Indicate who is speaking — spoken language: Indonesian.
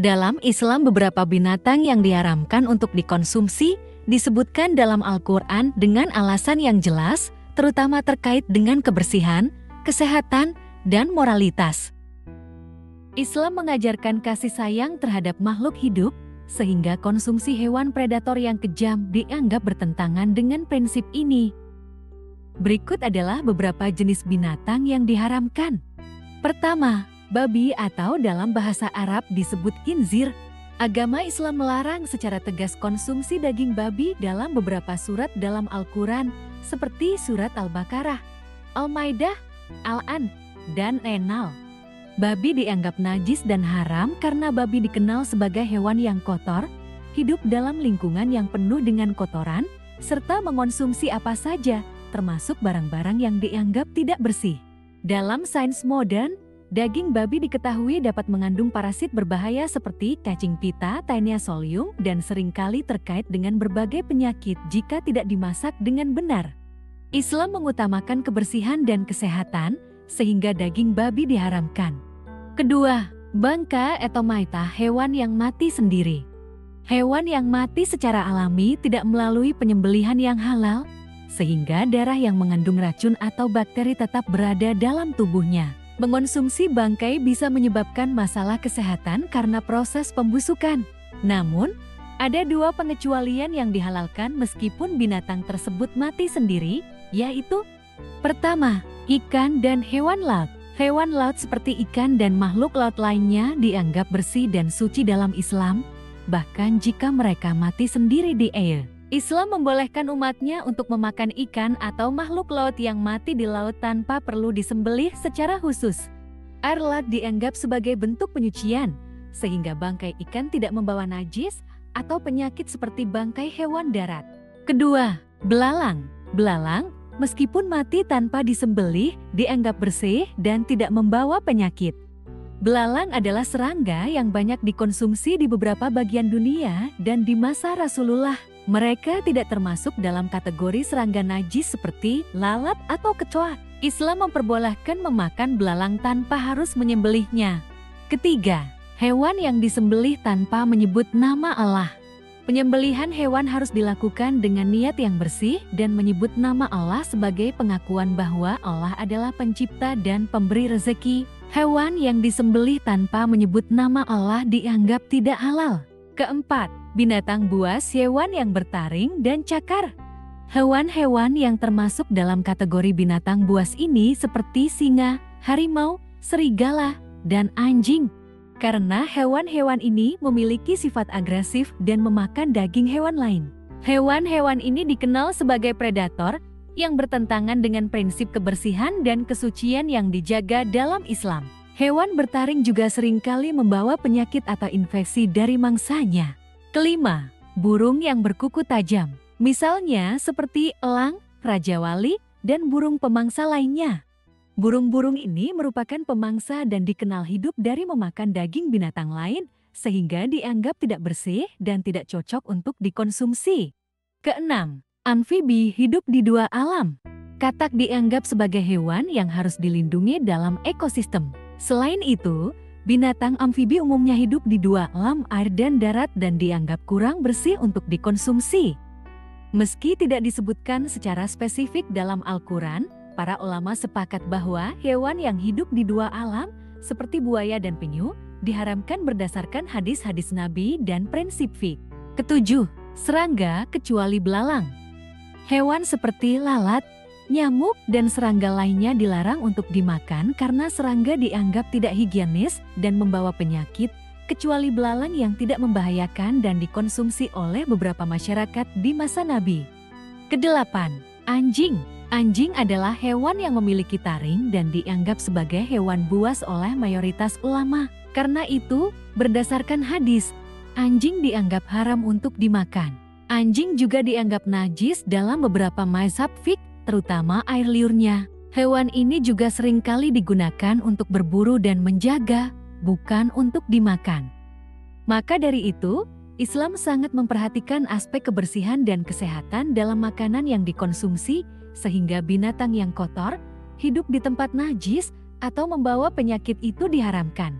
Speaker 1: Dalam Islam, beberapa binatang yang diharamkan untuk dikonsumsi disebutkan dalam Al-Quran dengan alasan yang jelas, terutama terkait dengan kebersihan, kesehatan, dan moralitas. Islam mengajarkan kasih sayang terhadap makhluk hidup, sehingga konsumsi hewan predator yang kejam dianggap bertentangan dengan prinsip ini. Berikut adalah beberapa jenis binatang yang diharamkan. Pertama, babi atau dalam bahasa Arab disebut khinzir. Agama Islam melarang secara tegas konsumsi daging babi dalam beberapa surat dalam Al-Quran, seperti surat Al-Baqarah, Al-Maidah, Al-An, dan Enal. Babi dianggap najis dan haram karena babi dikenal sebagai hewan yang kotor, hidup dalam lingkungan yang penuh dengan kotoran, serta mengonsumsi apa saja, termasuk barang-barang yang dianggap tidak bersih. Dalam sains modern, daging babi diketahui dapat mengandung parasit berbahaya seperti cacing pita, Taenia solium, dan seringkali terkait dengan berbagai penyakit jika tidak dimasak dengan benar. Islam mengutamakan kebersihan dan kesehatan, sehingga daging babi diharamkan. Kedua, bangka atau maitah, hewan yang mati sendiri. Hewan yang mati secara alami tidak melalui penyembelihan yang halal, sehingga darah yang mengandung racun atau bakteri tetap berada dalam tubuhnya. Mengonsumsi bangkai bisa menyebabkan masalah kesehatan karena proses pembusukan. Namun, ada dua pengecualian yang dihalalkan meskipun binatang tersebut mati sendiri, yaitu: pertama, ikan dan hewan laut. Hewan laut seperti ikan dan makhluk laut lainnya dianggap bersih dan suci dalam Islam, bahkan jika mereka mati sendiri di air. Islam membolehkan umatnya untuk memakan ikan atau makhluk laut yang mati di laut tanpa perlu disembelih secara khusus. Air laut dianggap sebagai bentuk penyucian, sehingga bangkai ikan tidak membawa najis atau penyakit seperti bangkai hewan darat. Kedua, belalang. Belalang, meskipun mati tanpa disembelih, dianggap bersih dan tidak membawa penyakit. Belalang adalah serangga yang banyak dikonsumsi di beberapa bagian dunia dan di masa Rasulullah. Mereka tidak termasuk dalam kategori serangga najis seperti lalat atau kecoa. Islam memperbolehkan memakan belalang tanpa harus menyembelihnya. Ketiga, hewan yang disembelih tanpa menyebut nama Allah. Penyembelihan hewan harus dilakukan dengan niat yang bersih dan menyebut nama Allah sebagai pengakuan bahwa Allah adalah pencipta dan pemberi rezeki. Hewan yang disembelih tanpa menyebut nama Allah dianggap tidak halal. Keempat, binatang buas, hewan yang bertaring dan cakar. Hewan-hewan yang termasuk dalam kategori binatang buas ini seperti singa, harimau, serigala, dan anjing. Karena hewan-hewan ini memiliki sifat agresif dan memakan daging hewan lain. Hewan-hewan ini dikenal sebagai predator yang bertentangan dengan prinsip kebersihan dan kesucian yang dijaga dalam Islam. Hewan bertaring juga seringkali membawa penyakit atau infeksi dari mangsanya. Kelima, burung yang berkuku tajam. Misalnya seperti elang, rajawali, dan burung pemangsa lainnya. Burung-burung ini merupakan pemangsa dan dikenal hidup dari memakan daging binatang lain, sehingga dianggap tidak bersih dan tidak cocok untuk dikonsumsi. Keenam, amfibi hidup di dua alam. Katak dianggap sebagai hewan yang harus dilindungi dalam ekosistem. Selain itu, binatang amfibi umumnya hidup di dua alam, air dan darat, dan dianggap kurang bersih untuk dikonsumsi. Meski tidak disebutkan secara spesifik dalam Al-Quran, para ulama sepakat bahwa hewan yang hidup di dua alam, seperti buaya dan penyu, diharamkan berdasarkan hadis-hadis Nabi dan prinsip fiqh. Ketujuh, serangga kecuali belalang. Hewan seperti lalat, nyamuk, dan serangga lainnya dilarang untuk dimakan karena serangga dianggap tidak higienis dan membawa penyakit, kecuali belalang yang tidak membahayakan dan dikonsumsi oleh beberapa masyarakat di masa Nabi. Kedelapan, anjing. Anjing adalah hewan yang memiliki taring dan dianggap sebagai hewan buas oleh mayoritas ulama. Karena itu, berdasarkan hadis, anjing dianggap haram untuk dimakan. Anjing juga dianggap najis dalam beberapa mazhab fiqh, terutama air liurnya. Hewan ini juga seringkali digunakan untuk berburu dan menjaga, bukan untuk dimakan. Maka dari itu, Islam sangat memperhatikan aspek kebersihan dan kesehatan dalam makanan yang dikonsumsi, sehingga binatang yang kotor, hidup di tempat najis, atau membawa penyakit itu diharamkan.